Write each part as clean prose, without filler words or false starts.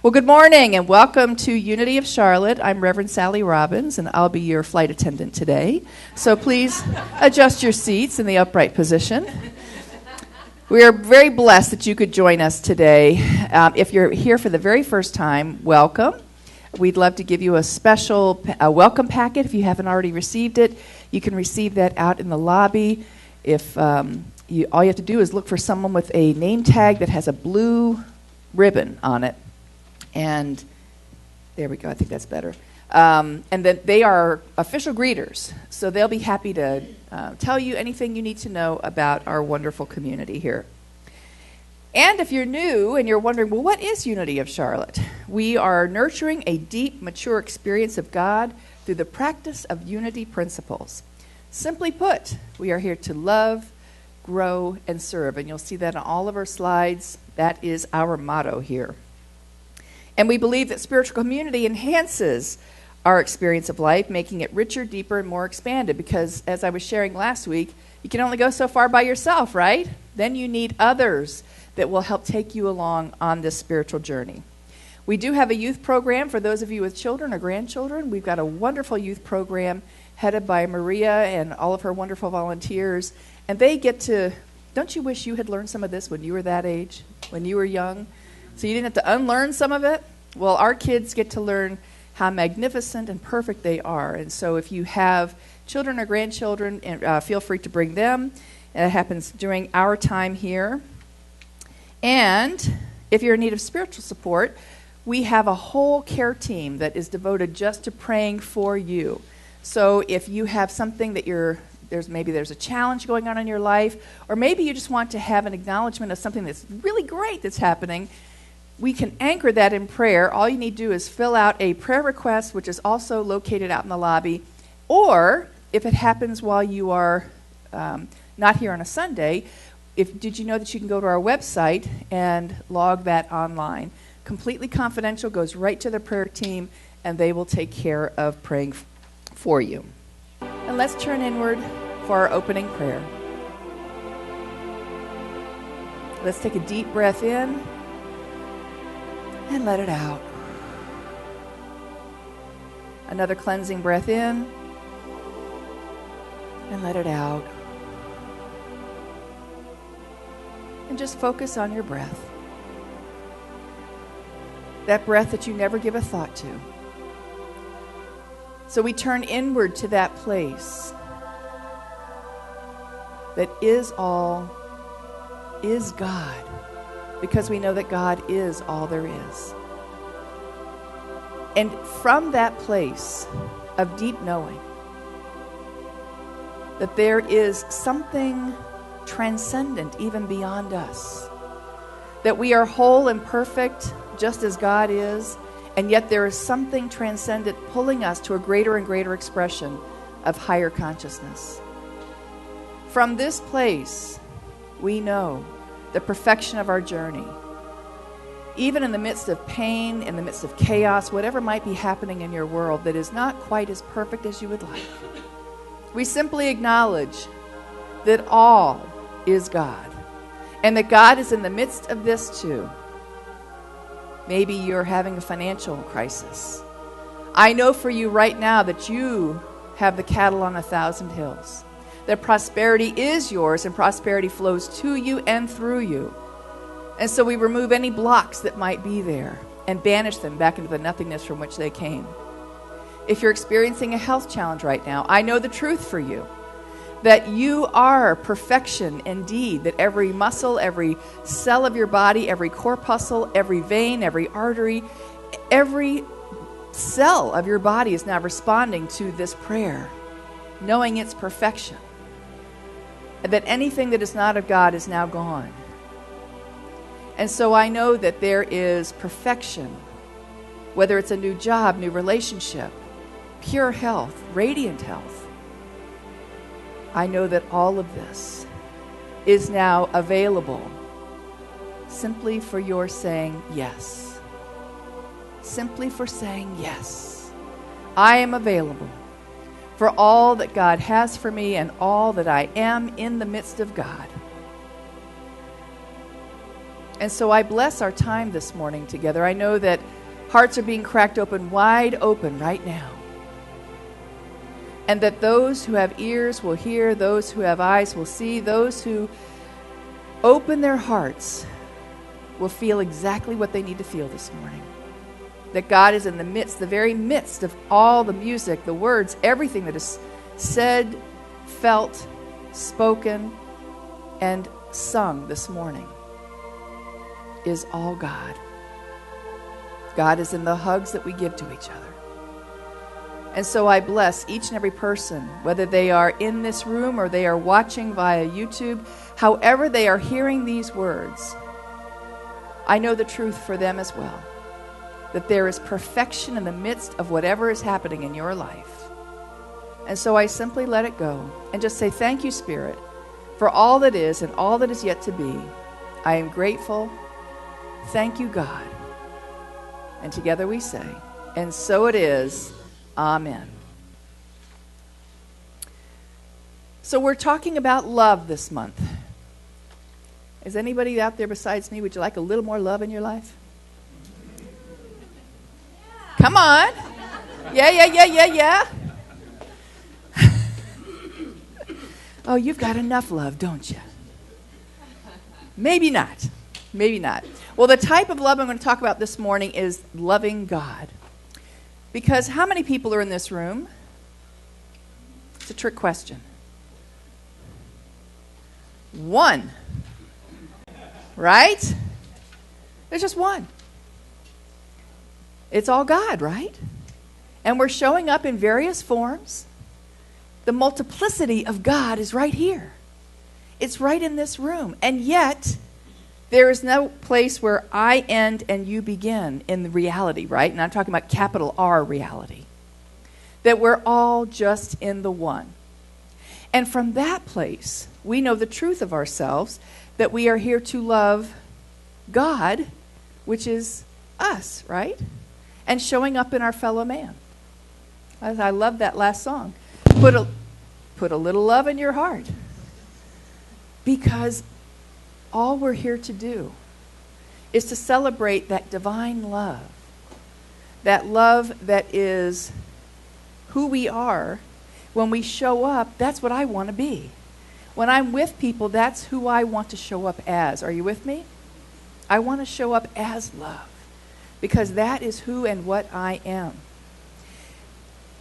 Well, good morning and welcome to Unity of Charlotte. I'm Reverend Sally Robbins, and I'll be your flight attendant today. So please adjust your seats in the upright position. We are very blessed that you could join us today. If you're here for the very first time, welcome. We'd love to give you a special welcome packet. If you haven't already received it, you can receive that out in the lobby. If all you have to do is look for someone with a name tag that has a blue ribbon on it. And there we go, I think that's better. And then they are official greeters, so they'll be happy to tell you anything you need to know about our wonderful community here. And if you're new and you're wondering, well, what is Unity of Charlotte? We are nurturing a deep, mature experience of God through the practice of unity principles. Simply put, we are here to love, grow, and serve. And you'll see that on all of our slides. That is our motto here. And we believe that spiritual community enhances our experience of life, making it richer, deeper, and more expanded. Because, as I was sharing last week, you can only go so far by yourself, right? Then you need others that will help take you along on this spiritual journey. We do have a youth program for those of you with children or grandchildren. We've got a wonderful youth program headed by Maria and all of her wonderful volunteers. And they get to, don't you wish you had learned some of this when you were that age, when you were young? So you didn't have to unlearn some of it? Well, our kids get to learn how magnificent and perfect they are. And so if you have children or grandchildren, feel free to bring them. It happens during our time here. And if you're in need of spiritual support, we have a whole care team that is devoted just to praying for you. So if you have something that there's a challenge going on in your life, or maybe you just want to have an acknowledgement of something that's really great that's happening, we can anchor that in prayer. All you need to do is fill out a prayer request, which is also located out in the lobby. Or if it happens while you are not here on a Sunday, did you know that you can go to our website and log that online? Completely confidential, goes right to the prayer team, and they will take care of praying for you. And let's turn inward for our opening prayer. Let's take a deep breath in and let it out. Another cleansing breath in and let it out. And just focus on your breath. That breath that you never give a thought to. So we turn inward to that place that is all, is God. Because we know that God is all there is. And from that place of deep knowing that there is something transcendent even beyond us, that we are whole and perfect just as God is, and yet there is something transcendent pulling us to a greater and greater expression of higher consciousness. From this place, we know the perfection of our journey. Even in the midst of pain, in the midst of chaos, whatever might be happening in your world that is not quite as perfect as you would like, we simply acknowledge that all is God, and that God is in the midst of this too. Maybe you're having a financial crisis. I know for you right now that you have the cattle on 1,000 hills. That prosperity is yours and prosperity flows to you and through you. And so we remove any blocks that might be there and banish them back into the nothingness from which they came. If you're experiencing a health challenge right now, I know the truth for you. That you are perfection indeed. That every muscle, every cell of your body, every corpuscle, every vein, every artery, every cell of your body is now responding to this prayer, knowing its perfection. And that anything that is not of God is now gone. And so I know that there is perfection, whether it's a new job, new relationship, pure health, radiant health. I know that all of this is now available simply for your saying yes. Simply for saying yes. I am available for all that God has for me and all that I am in the midst of God. And so I bless our time this morning together. I know that hearts are being cracked open, wide open right now. And that those who have ears will hear, those who have eyes will see, those who open their hearts will feel exactly what they need to feel this morning. That God is in the midst, the very midst of all the music, the words, everything that is said, felt, spoken, and sung this morning is all God. God is in the hugs that we give to each other. And so I bless each and every person, whether they are in this room or they are watching via YouTube, however they are hearing these words, I know the truth for them as well, that there is perfection in the midst of whatever is happening in your life. And so I simply let it go and just say, thank you, Spirit, for all that is and all that is yet to be. I am grateful. Thank you, God. And together we say, and so it is. Amen. So we're talking about love this month. Is anybody out there besides me? Would you like a little more love in your life? Come on. Yeah. Oh, you've got enough love, don't you? Maybe not. Maybe not. Well, the type of love I'm going to talk about this morning is loving God. Because how many people are in this room? It's a trick question. One. Right? There's just one. It's all God, right? And we're showing up in various forms. The multiplicity of God is right here. It's right in this room. And yet, there is no place where I end and you begin in the reality, right? And I'm talking about capital R reality. That we're all just in the one. And from that place, we know the truth of ourselves, that we are here to love God, which is us, right? And showing up in our fellow man. I love that last song. Put a little love in your heart. Because all we're here to do is to celebrate that divine love. That love that is who we are. When we show up, that's what I want to be. When I'm with people, that's who I want to show up as. Are you with me? I want to show up as love. Because that is who and what I am.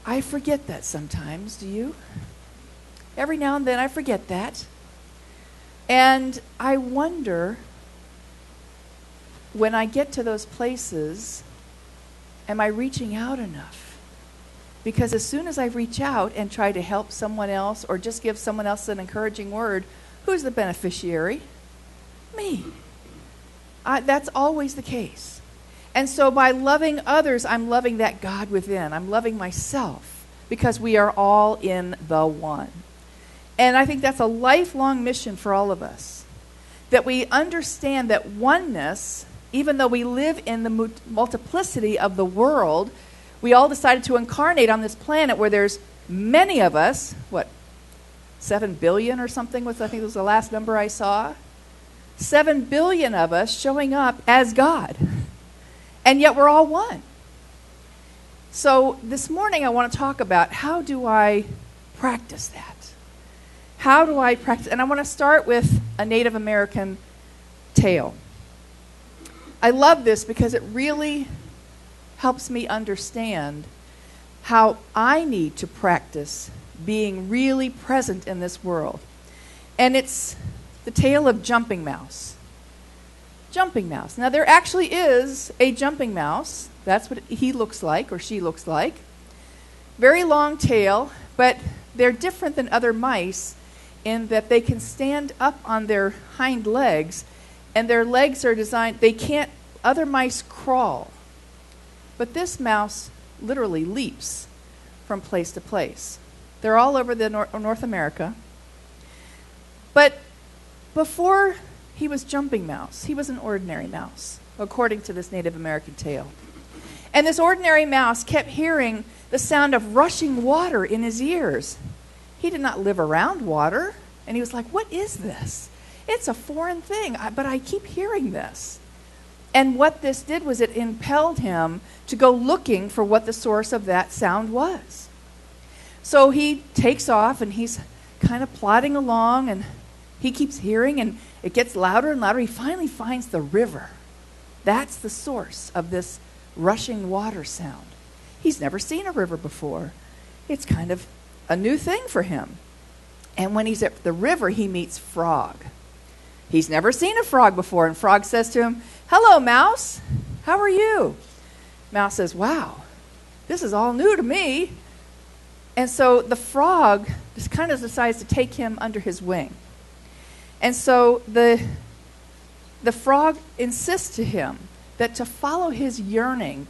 I forget that sometimes, do you? Every now and then I forget that. And I wonder, when I get to those places, am I reaching out enough? Because as soon as I reach out and try to help someone else or just give someone else an encouraging word, who's the beneficiary? Me. That's always the case. And so by loving others, I'm loving that God within. I'm loving myself because we are all in the one. And I think that's a lifelong mission for all of us. That we understand that oneness, even though we live in the multiplicity of the world, we all decided to incarnate on this planet where there's many of us, 7 billion or something, I think was the last number I saw. 7 billion of us showing up as God. And yet we're all one. So this morning I want to talk about how do I practice that? How do I practice? And I want to start with a Native American tale. I love this because it really helps me understand how I need to practice being really present in this world. And it's the tale of Jumping Mouse. Jumping Mouse. Now, there actually is a jumping mouse. That's what he looks like or she looks like. Very long tail, but they're different than other mice in that they can stand up on their hind legs, and their legs are designed, other mice crawl. But this mouse literally leaps from place to place. They're all over the North America. But before he was Jumping Mouse, he was an ordinary mouse, according to this Native American tale. And this ordinary mouse kept hearing the sound of rushing water in his ears. He did not live around water. And he was like, what is this? It's a foreign thing, but I keep hearing this. And what this did was it impelled him to go looking for what the source of that sound was. So he takes off, and he's kind of plodding along, and he keeps hearing, and it gets louder and louder. He finally finds the river. That's the source of this rushing water sound. He's never seen a river before. It's kind of a new thing for him. And when he's at the river, he meets Frog. He's never seen a frog before, and Frog says to him, "Hello, Mouse. How are you?" Mouse says, "Wow, this is all new to me." And so the frog just kind of decides to take him under his wing. And so the frog insists to him that to follow his yearning,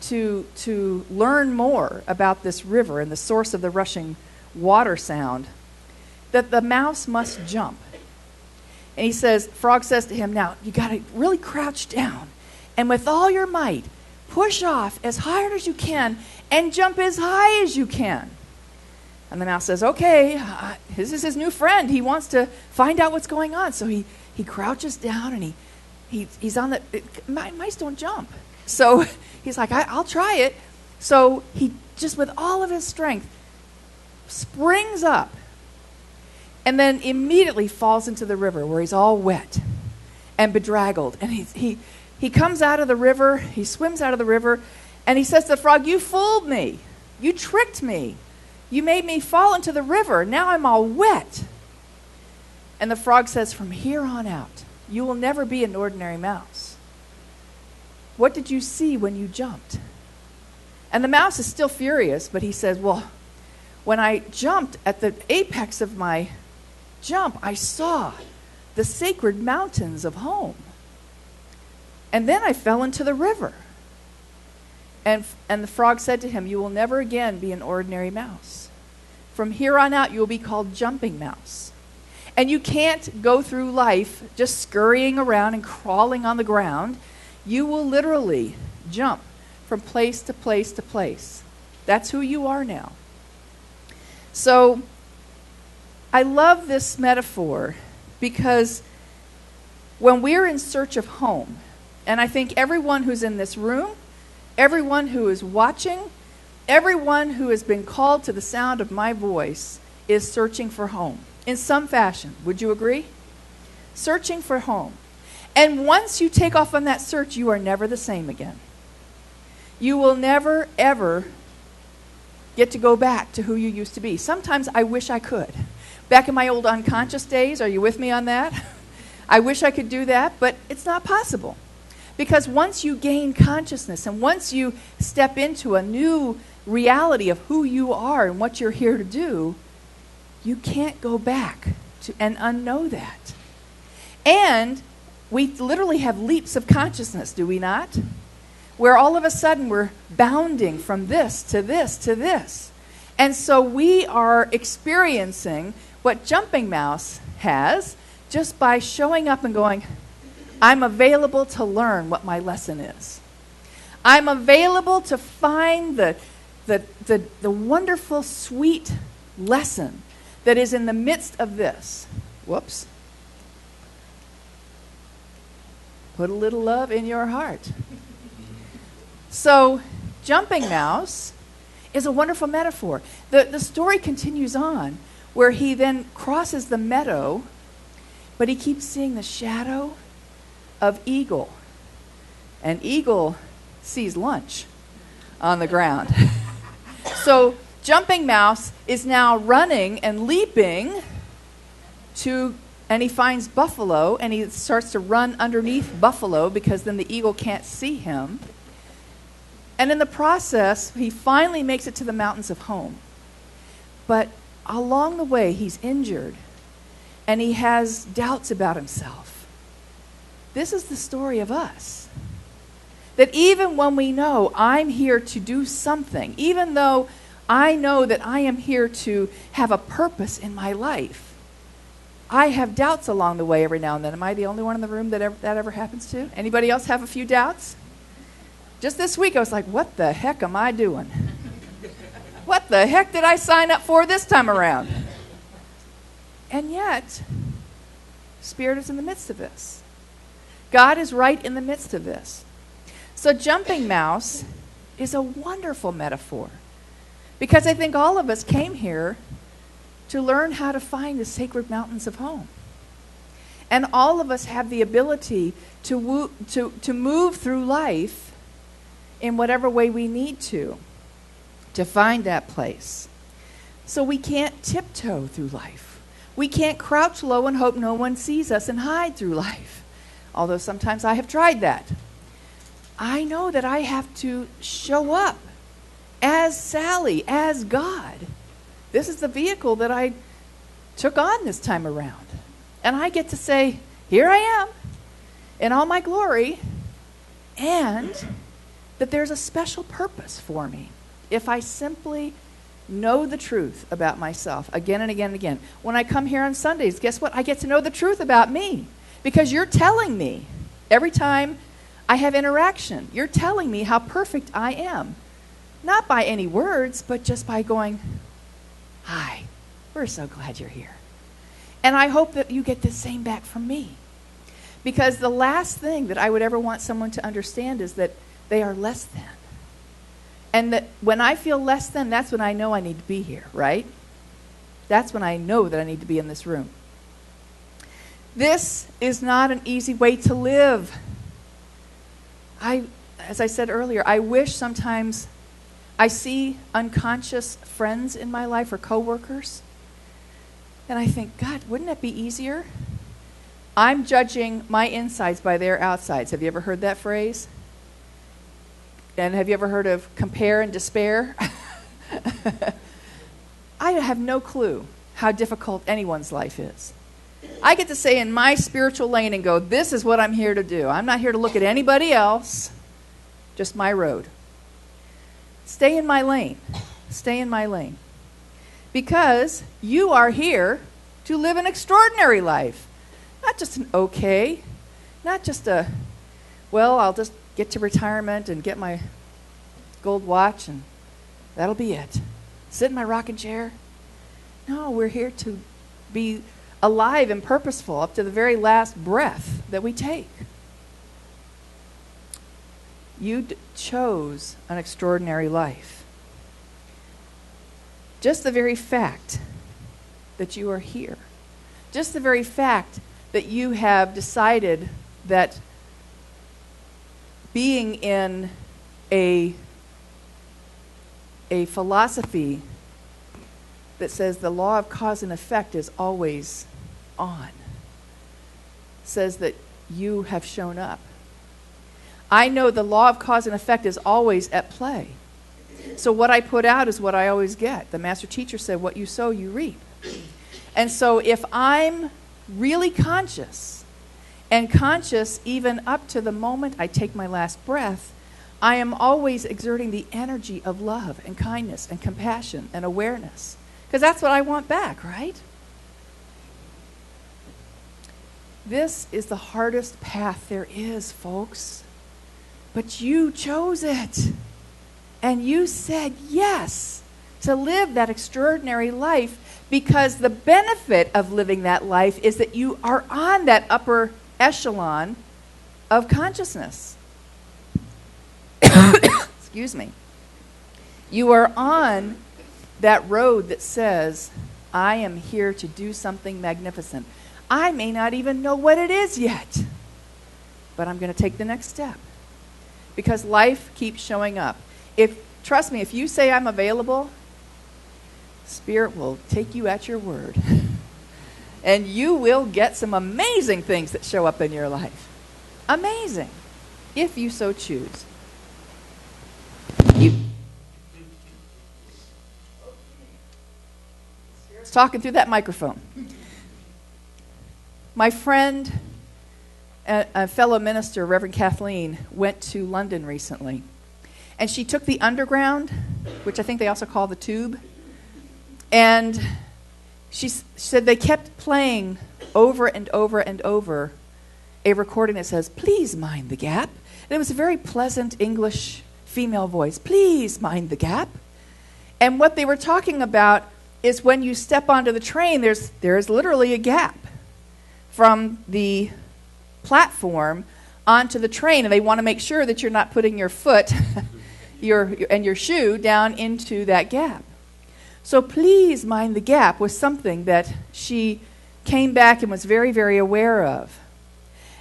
to learn more about this river and the source of the rushing water sound, that the mouse must jump. And he says, Frog says to him, "Now, you got to really crouch down, and with all your might, push off as hard as you can and jump as high as you can." And the mouse says, "Okay, this is his new friend. He wants to find out what's going on." So he crouches down, and he's on the... Mice don't jump. So he's like, I'll try it. So he just, with all of his strength, springs up, and then immediately falls into the river where he's all wet and bedraggled. And he comes out of the river, he swims out of the river, and he says to the frog, "You fooled me. You tricked me. You made me fall into the river. Now I'm all wet." And the frog says, "From here on out, you will never be an ordinary mouse. What did you see when you jumped?" And the mouse is still furious, but he says, "Well, when I jumped at the apex of my jump, I saw the sacred mountains of home. And then I fell into the river." And the frog said to him, "You will never again be an ordinary mouse. From here on out, you will be called Jumping Mouse. And you can't go through life just scurrying around and crawling on the ground. You will literally jump from place to place to place. That's who you are now." So I love this metaphor because when we're in search of home, and I think everyone who's in this room, everyone who is watching, everyone who has been called to the sound of my voice is searching for home in some fashion. Would you agree? Searching for home. And once you take off on that search, you are never the same again. You will never, ever get to go back to who you used to be. Sometimes I wish I could. Back in my old unconscious days, are you with me on that? I wish I could do that, but it's not possible. Because once you gain consciousness and once you step into a new reality of who you are and what you're here to do, you can't go back to and unknow that. And we literally have leaps of consciousness, do we not? Where all of a sudden we're bounding from this to this to this. And so we are experiencing what Jumping Mouse has just by showing up and going, "I'm available to learn what my lesson is. I'm available to find the wonderful, sweet lesson that is in the midst of this." Whoops. Put a little love in your heart. So, Jumping Mouse is a wonderful metaphor. The story continues on where he then crosses the meadow, but he keeps seeing the shadow of Eagle. And Eagle sees lunch on the ground. So Jumping Mouse is now running and leaping and he finds Buffalo, and he starts to run underneath Buffalo because then the eagle can't see him. And in the process, he finally makes it to the mountains of home. But along the way, he's injured, and he has doubts about himself. This is the story of us. That even when we know I'm here to do something, even though I know that I am here to have a purpose in my life, I have doubts along the way every now and then. Am I the only one in the room that ever happens to? Anybody else have a few doubts? Just this week I was like, what the heck am I doing? What the heck did I sign up for this time around? And yet, Spirit is in the midst of this. God is right in the midst of this. So jumping mouse is a wonderful metaphor, because I think all of us came here to learn how to find the sacred mountains of home. And all of us have the ability to move through life in whatever way we need to find that place. So we can't tiptoe through life. We can't crouch low and hope no one sees us and hide through life. Although sometimes I have tried that. I know that I have to show up as Sally, as God. This is the vehicle that I took on this time around. And I get to say, here I am in all my glory, and that there's a special purpose for me if I simply know the truth about myself again and again and again. When I come here on Sundays, guess what? I get to know the truth about me, because you're telling me every time I have interaction, you're telling me how perfect I am. Not by any words, but just by going, hi, we're so glad you're here. And I hope that you get the same back from me. Because the last thing that I would ever want someone to understand is that they are less than. And that when I feel less than, that's when I know I need to be here, right? That's when I know that I need to be in this room. This is not an easy way to live. As I said earlier, I wish sometimes I see unconscious friends in my life or coworkers, and I think, God, wouldn't it be easier? I'm judging my insides by their outsides. Have you ever heard that phrase? And have you ever heard of compare and despair? I have no clue how difficult anyone's life is. I get to say in my spiritual lane and go, this is what I'm here to do. I'm not here to look at anybody else, just my road. Stay in my lane. Stay in my lane. Because you are here to live an extraordinary life. Not just an okay, not just a, well, I'll just get to retirement and get my gold watch and that'll be it. Sit in my rocking chair. No, we're here to be alive and purposeful up to the very last breath that we take. You chose an extraordinary life. Just the very fact that you are here, just the very fact that you have decided that being in a philosophy that says the law of cause and effect is always on, says that you have shown up. I know the law of cause and effect is always at play. So what I put out is what I always get. The master teacher said, what you sow, you reap. And so if I'm really conscious, and conscious even up to the moment I take my last breath, I am always exerting the energy of love and kindness and compassion and awareness. Because that's what I want back, right? This is the hardest path there is, folks. But you chose it. And you said yes to live that extraordinary life, because the benefit of living that life is that you are on that upper echelon of consciousness. Excuse me. You are on that road that says, I am here to do something magnificent. I may not even know what it is yet, but I'm going to take the next step, because life keeps showing up. Trust me, if you say I'm available, Spirit will take you at your word. And you will get some amazing things that show up in your life. Amazing, if you so choose. Spirit's talking through that microphone. My friend, a fellow minister, Reverend Kathleen, went to London recently. And she took the underground, which I think they also call the tube. And she said they kept playing over and over and over a recording that says, please mind the gap. And it was a very pleasant English female voice. Please mind the gap. And what they were talking about is when you step onto the train, there is literally a gap from the platform onto the train, and they want to make sure that you're not putting your foot and your shoe down into that gap. So please mind the gap was something that she came back and was very, very aware of.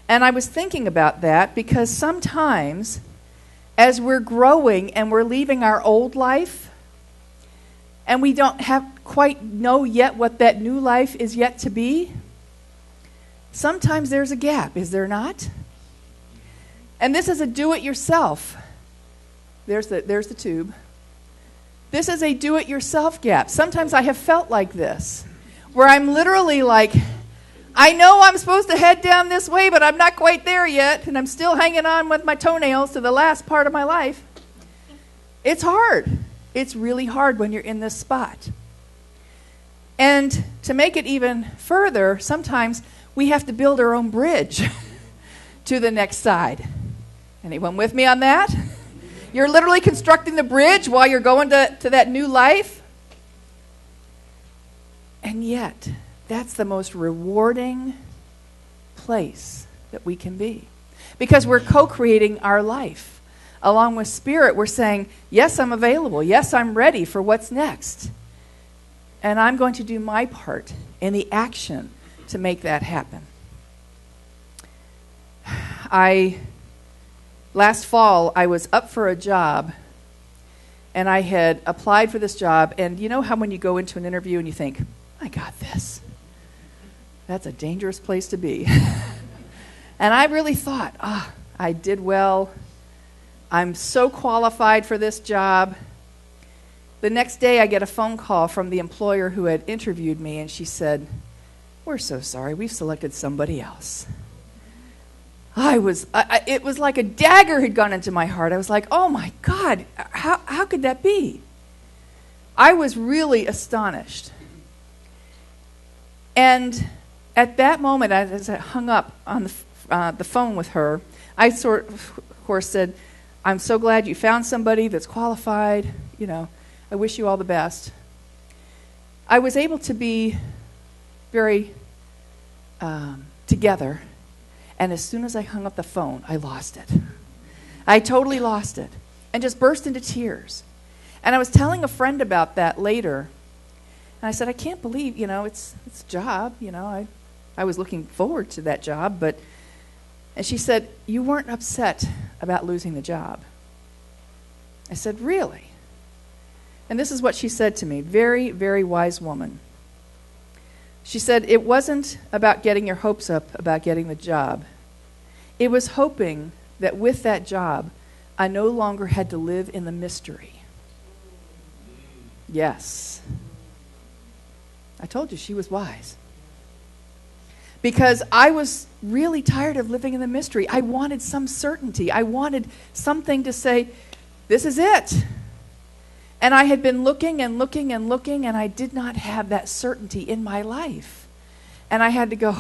And I was thinking about that because sometimes as we're growing and we're leaving our old life and we don't quite know yet what that new life is yet to be, sometimes there's a gap, is there not? And this is a do-it-yourself. There's the tube. This is a do-it-yourself gap. Sometimes I have felt like this, where I'm literally like, I know I'm supposed to head down this way, but I'm not quite there yet, and I'm still hanging on with my toenails to the last part of my life. It's hard. It's really hard when you're in this spot. And to make it even further, sometimes we have to build our own bridge to the next side. Anyone with me on that? You're literally constructing the bridge while you're going to that new life. And yet, that's the most rewarding place that we can be. Because we're co-creating our life. Along with Spirit, we're saying, yes, I'm available. Yes, I'm ready for what's next. And I'm going to do my part in the action to make that happen. Last fall, I was up for a job, and I had applied for this job, and you know how when you go into an interview and you think, I got this. That's a dangerous place to be. And I really thought, I did well. I'm so qualified for this job. The next day, I get a phone call from the employer who had interviewed me, and she said, we're so sorry, we've selected somebody else. It was like a dagger had gone into my heart. I was like, oh my God, how could that be? I was really astonished. And at that moment, as I hung up on the phone with her, I of course said, I'm so glad you found somebody that's qualified. You know, I wish you all the best. I was able to be very together. And as soon as I hung up the phone, I lost it. I totally lost it and just burst into tears. And I was telling a friend about that later. And I said, I can't believe, it's a job. I was looking forward to that job. And she said, you weren't upset about losing the job. I said, really? And this is what she said to me. Very, very wise woman. She said, it wasn't about getting your hopes up about getting the job. It was hoping that with that job, I no longer had to live in the mystery. Yes. I told you she was wise. Because I was really tired of living in the mystery. I wanted some certainty. I wanted something to say, this is it. And I had been looking and looking and looking, and I did not have that certainty in my life. And I had to go,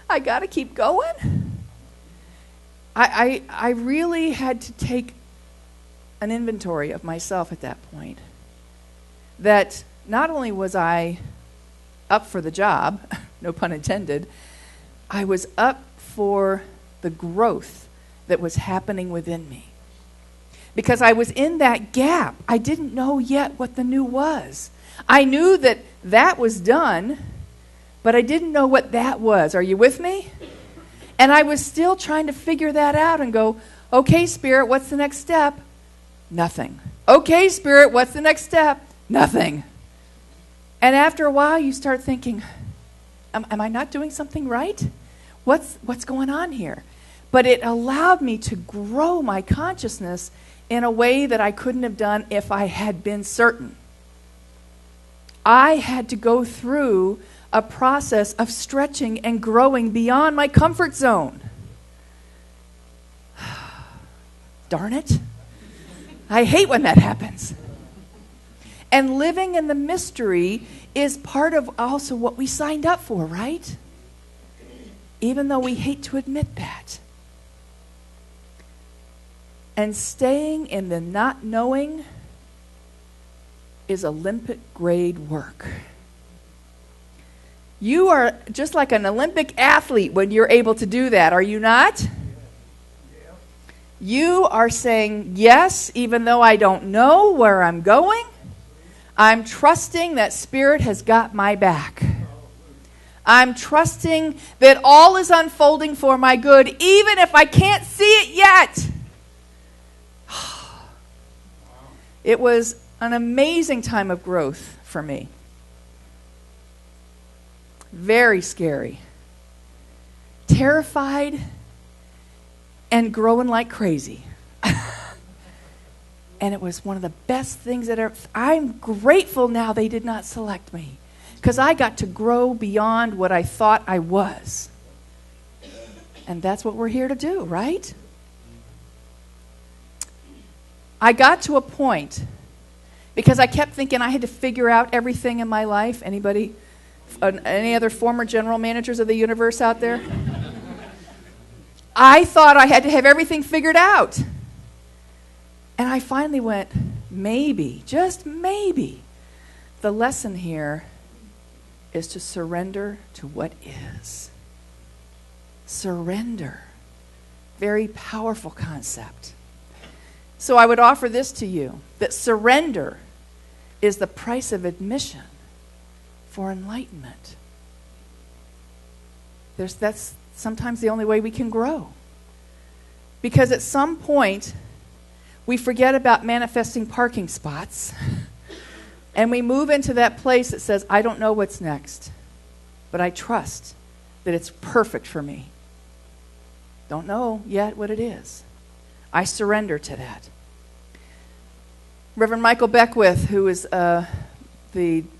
I got to keep going. I really had to take an inventory of myself at that point. That not only was I up for the job, no pun intended, I was up for the growth that was happening within me. Because I was in that gap. I didn't know yet what the new was. I knew that was done, but I didn't know what that was. Are you with me? And I was still trying to figure that out and go, okay, Spirit, what's the next step? Nothing. Okay, Spirit, what's the next step? Nothing. And after a while, you start thinking, am I not doing something right? What's going on here? But it allowed me to grow my consciousness in a way that I couldn't have done if I had been certain. I had to go through a process of stretching and growing beyond my comfort zone. Darn it. I hate when that happens. And living in the mystery is part of also what we signed up for, right? Even though we hate to admit that. And staying in the not knowing is Olympic grade work. You are just like an Olympic athlete when you're able to do that, are you not? You are saying yes, even though I don't know where I'm going. I'm trusting that Spirit has got my back. I'm trusting that all is unfolding for my good, even if I can't see it yet. It was an amazing time of growth for me. Very scary. Terrified and growing like crazy. And it was one of the best things that ever. I'm grateful now they did not select me, because I got to grow beyond what I thought I was. And that's what we're here to do, right? I got to a point, because I kept thinking I had to figure out everything in my life. Anybody, any other former general managers of the universe out there? I thought I had to have everything figured out. And I finally went, maybe, just maybe, the lesson here is to surrender to what is. Surrender. Very powerful concept. So I would offer this to you, that surrender is the price of admission for enlightenment. That's sometimes the only way we can grow. Because at some point, we forget about manifesting parking spots, and we move into that place that says, I don't know what's next, but I trust that it's perfect for me. Don't know yet what it is. I surrender to that. Reverend Michael Beckwith, who is the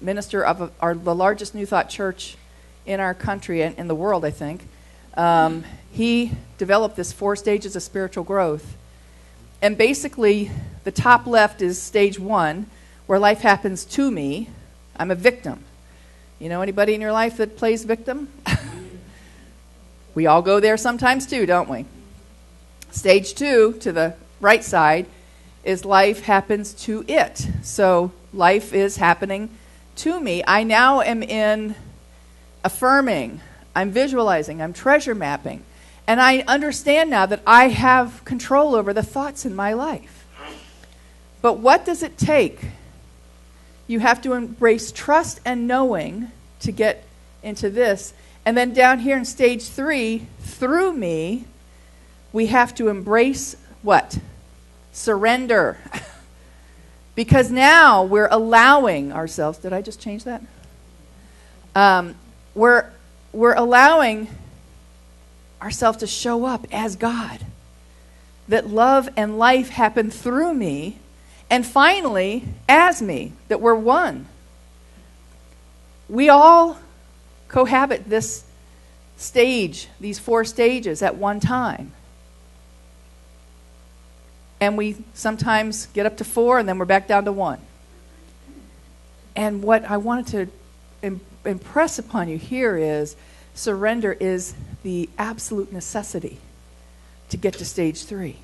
minister of the largest New Thought church in our country and in the world, I think, he developed this 4 stages of spiritual growth. And basically, the top left is stage 1, where life happens to me. I'm a victim. You know anybody in your life that plays victim? We all go there sometimes too, don't we? Stage 2, to the right side, is life happens to it. So life is happening to me. I now am in affirming. I'm visualizing. I'm treasure mapping. And I understand now that I have control over the thoughts in my life. But what does it take? You have to embrace trust and knowing to get into this. And then down here in stage 3, through me, we have to embrace what? Surrender. Because now we're allowing ourselves. Did I just change that? We're allowing ourselves to show up as God. That love and life happen through me, and finally, as me, that we're one. We all cohabit this stage, these 4 stages at one time. And we sometimes get up to 4, and then we're back down to 1. And what I wanted to impress upon you here is surrender is the absolute necessity to get to stage 3.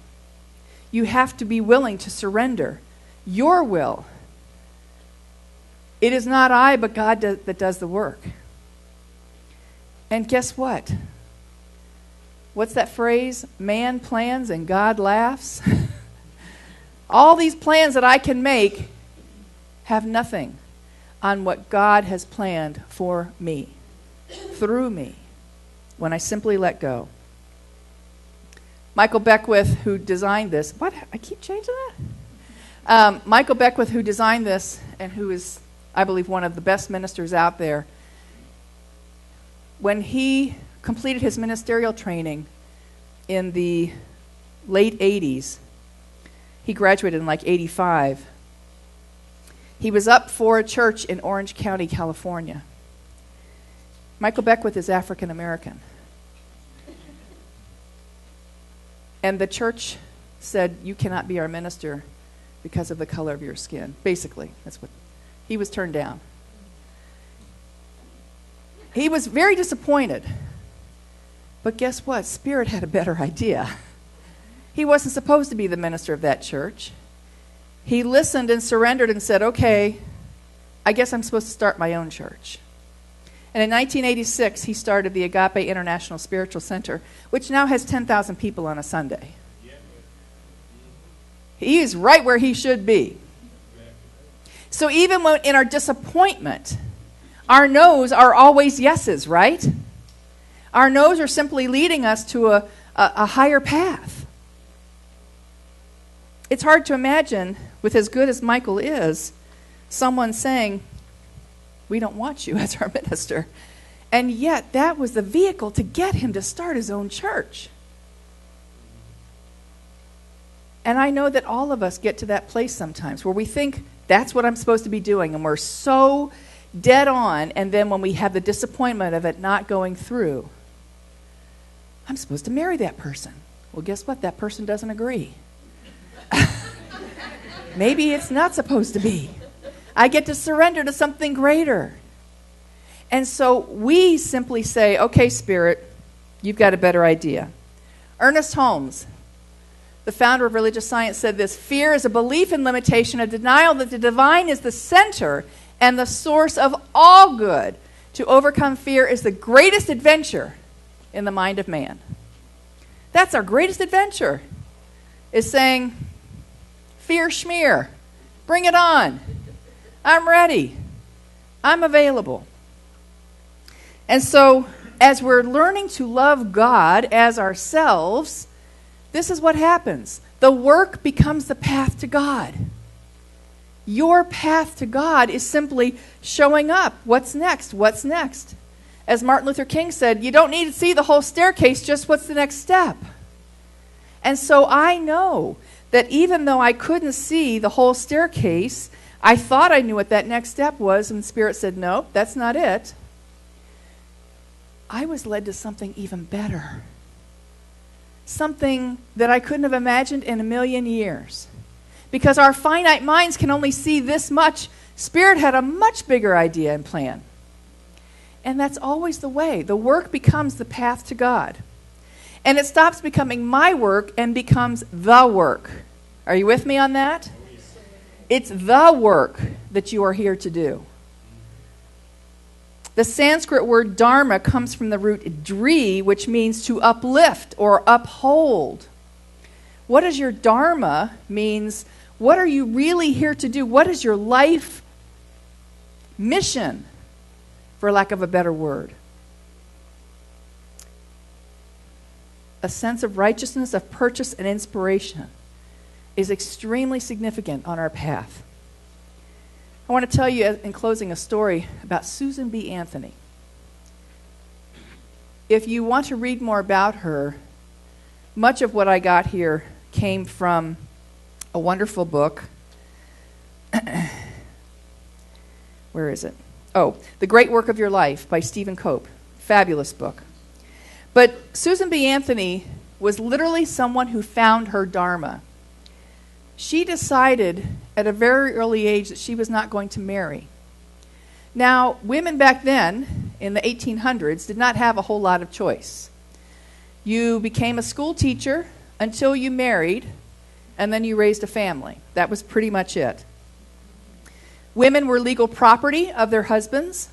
You have to be willing to surrender your will. It is not I, but God that does the work. And guess what? What's that phrase? Man plans and God laughs. All these plans that I can make have nothing on what God has planned for me, through me, when I simply let go. Michael Beckwith, who designed this, what? I keep changing that? Michael Beckwith, who designed this, and who is, I believe, one of the best ministers out there, when he completed his ministerial training in the late 80s, he graduated in like 85. He was up for a church in Orange County, California. Michael Beckwith is African American. And the church said, you cannot be our minister because of the color of your skin. Basically, that's what he was turned down. He was very disappointed. But guess what? Spirit had a better idea. He wasn't supposed to be the minister of that church. He listened and surrendered and said, okay, I guess I'm supposed to start my own church. And in 1986, he started the Agape International Spiritual Center, which now has 10,000 people on a Sunday. He is right where he should be. So even when in our disappointment, our no's are always yeses, right? Our no's are simply leading us to a higher path. It's hard to imagine, with as good as Michael is, someone saying, we don't want you as our minister. And yet that was the vehicle to get him to start his own church. And I know that all of us get to that place sometimes where we think that's what I'm supposed to be doing, and we're so dead on, and then when we have the disappointment of it not going through, I'm supposed to marry that person. Well, guess what? That person doesn't agree. Maybe it's not supposed to be. I get to surrender to something greater. And so we simply say, okay, Spirit, you've got a better idea. Ernest Holmes, the founder of religious science, said this: fear is a belief in limitation, a denial that the divine is the center and the source of all good. To overcome fear is the greatest adventure in the mind of man. That's our greatest adventure, is saying, fear schmear, bring it on. I'm ready. I'm available. And so, as we're learning to love God as ourselves, this is what happens. The work becomes the path to God. Your path to God is simply showing up. What's next? What's next? As Martin Luther King said, you don't need to see the whole staircase, just what's the next step? And so I know that even though I couldn't see the whole staircase, I thought I knew what that next step was, and the Spirit said, nope, that's not it. I was led to something even better. Something that I couldn't have imagined in a million years. Because our finite minds can only see this much. Spirit had a much bigger idea and plan. And that's always the way. The work becomes the path to God. And it stops becoming my work and becomes the work. Are you with me on that? It's the work that you are here to do. The Sanskrit word dharma comes from the root dri, which means to uplift or uphold. What is your dharma means, what are you really here to do? What is your life mission, for lack of a better word? A sense of righteousness, of purchase, and inspiration is extremely significant on our path. I want to tell you in closing a story about Susan B. Anthony. If you want to read more about her, much of what I got here came from a wonderful book. Where is it? Oh, The Great Work of Your Life by Stephen Cope. Fabulous book. But Susan B. Anthony was literally someone who found her dharma. She decided at a very early age that she was not going to marry. Now, women back then, in the 1800s, did not have a whole lot of choice. You became a school teacher until you married, and then you raised a family. That was pretty much it. Women were legal property of their husbands.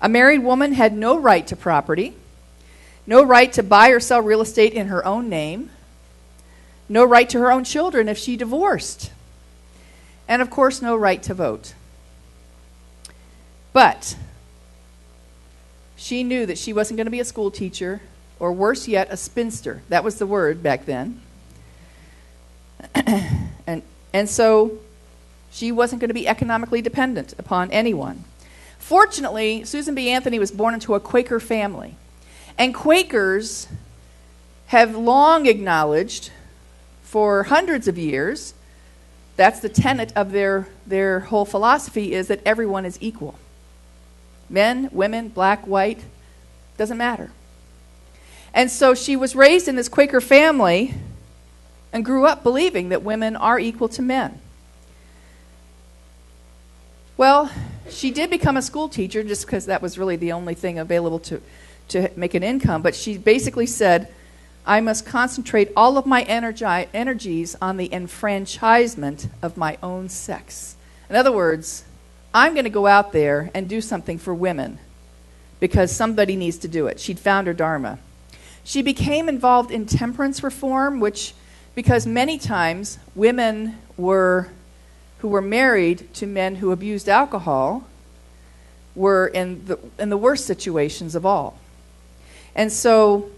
A married woman had no right to property, no right to buy or sell real estate in her own name, no right to her own children if she divorced, and of course no right to vote. But she knew that she wasn't going to be a school teacher, or worse yet, a spinster. That was the word back then. and so she wasn't going to be economically dependent upon anyone. Fortunately, Susan B. Anthony was born into a Quaker family. And Quakers have long acknowledged, for hundreds of years, that's the tenet of their whole philosophy, is that everyone is equal. Men, women, black, white, doesn't matter. And so she was raised in this Quaker family and grew up believing that women are equal to men. Well, she did become a school teacher just because that was really the only thing available to make an income. But she basically said, I must concentrate all of my energies on the enfranchisement of my own sex. In other words, I'm going to go out there and do something for women because somebody needs to do it. She'd found her dharma. She became involved in temperance reform, because many times women who were married to men who abused alcohol were in the worst situations of all. And so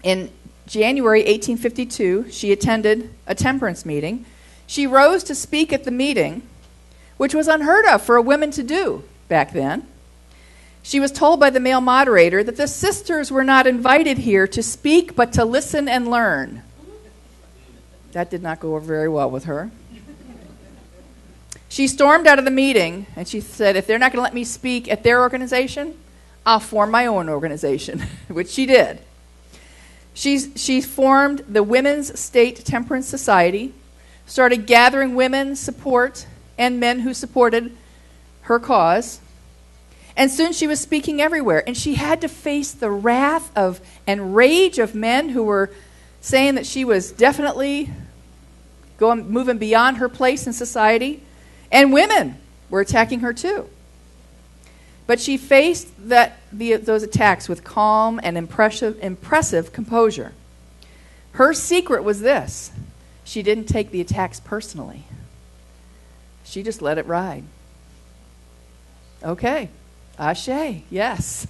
in January 1852, she attended a temperance meeting. She rose to speak at the meeting, which was unheard of for a woman to do back then. She was told by the male moderator that the sisters were not invited here to speak, but to listen and learn. That did not go over very well with her. She stormed out of the meeting, and she said, if they're not going to let me speak at their organization, I'll form my own organization, which she did. She formed the Women's State Temperance Society, started gathering women support and men who supported her cause, and soon she was speaking everywhere. And she had to face the wrath and rage of men who were saying that she was definitely moving beyond her place in society. And women were attacking her too. But she faced those attacks with calm and impressive composure. Her secret was this: she didn't take the attacks personally. She just let it ride. Okay, ashe, yes.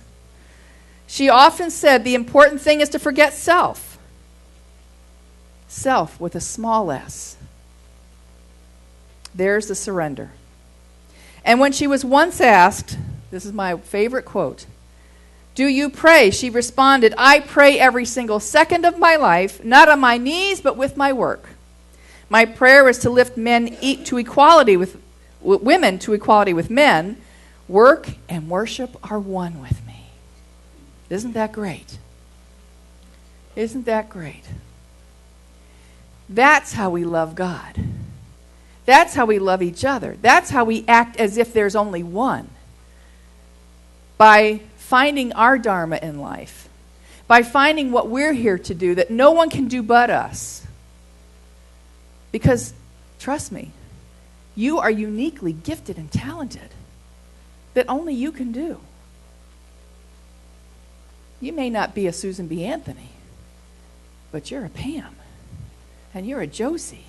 She often said the important thing is to forget self. Self with a small s. There's the surrender. And when she was once asked, this is my favorite quote, "Do you pray?" she responded, "I pray every single second of my life, not on my knees, but with my work. My prayer is to lift men to equality with women to equality with men. Work and worship are one with me." Isn't that great? Isn't that great? That's how we love God. That's how we love each other. That's how we act as if there's only one. By finding our dharma in life. By finding what we're here to do that no one can do but us. Because, trust me, you are uniquely gifted and talented that only you can do. You may not be a Susan B. Anthony, but you're a Pam, and you're a Josie,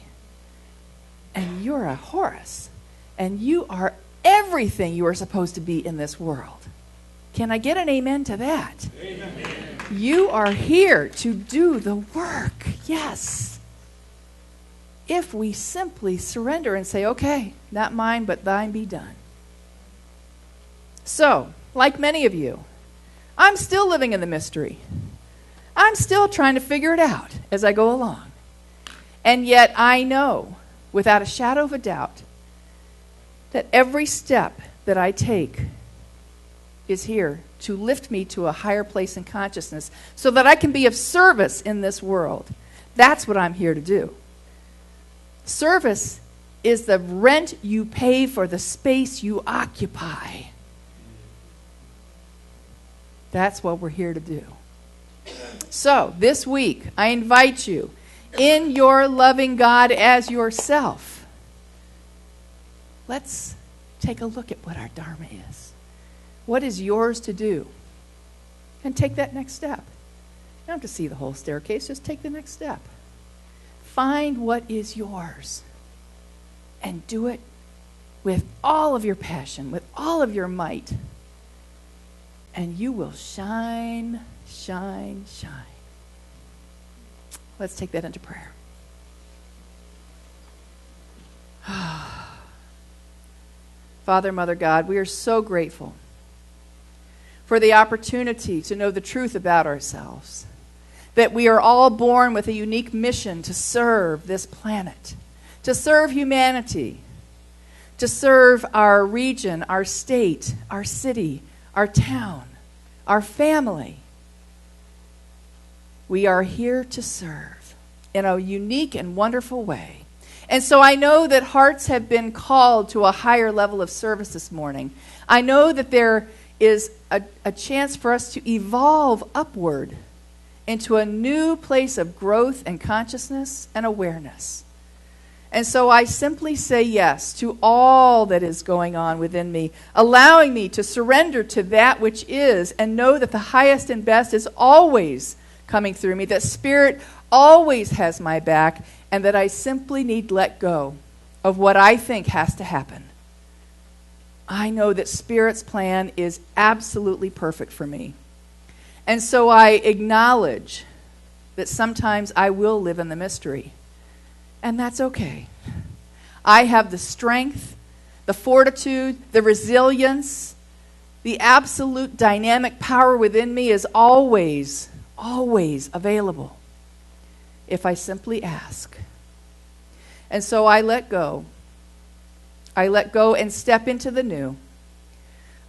and you're a Horace, and you are everything you are supposed to be in this world. Can I get an amen to that? Amen. You are here to do the work, yes. If we simply surrender and say, okay, not mine, but thine be done. So, like many of you, I'm still living in the mystery. I'm still trying to figure it out as I go along. And yet I know, without a shadow of a doubt, that every step that I take is here to lift me to a higher place in consciousness so that I can be of service in this world. That's what I'm here to do. Service is the rent you pay for the space you occupy. That's what we're here to do. So, this week, I invite you, in your loving God as yourself, let's take a look at what our dharma is. What is yours to do? And take that next step. You don't have to see the whole staircase, just take the next step. Find what is yours and do it with all of your passion, with all of your might. And you will shine, shine, shine. Let's take that into prayer. Father, Mother God, we are so grateful for the opportunity to know the truth about ourselves, that we are all born with a unique mission to serve this planet, to serve humanity, to serve our region, our state, our city, our town, our family. We are here to serve in a unique and wonderful way. And so I know that hearts have been called to a higher level of service this morning. I know that there is a chance for us to evolve upward into a new place of growth and consciousness and awareness. And so I simply say yes to all that is going on within me, allowing me to surrender to that which is and know that the highest and best is always coming through me, that Spirit always has my back, and that I simply need to let go of what I think has to happen. I know that Spirit's plan is absolutely perfect for me. And so I acknowledge that sometimes I will live in the mystery. And that's okay. I have the strength, the fortitude, the resilience, the absolute dynamic power within me is always, always available if I simply ask. And so I let go. I let go and step into the new.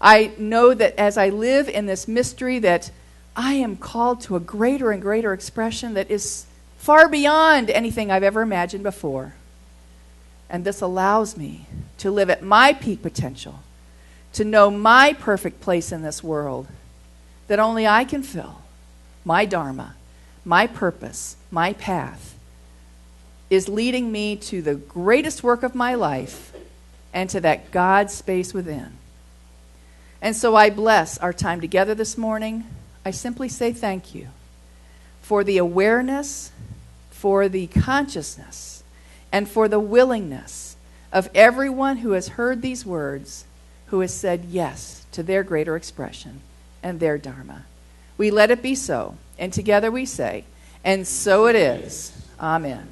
I know that as I live in this mystery that I am called to a greater and greater expression that is far beyond anything I've ever imagined before. And this allows me to live at my peak potential, to know my perfect place in this world that only I can fill. My dharma, my purpose, my path is leading me to the greatest work of my life and to that God space within. And so I bless our time together this morning. I simply say thank you for the awareness, for the consciousness, and for the willingness of everyone who has heard these words, who has said yes to their greater expression and their dharma. We let it be so, and together we say, and so it is. Amen.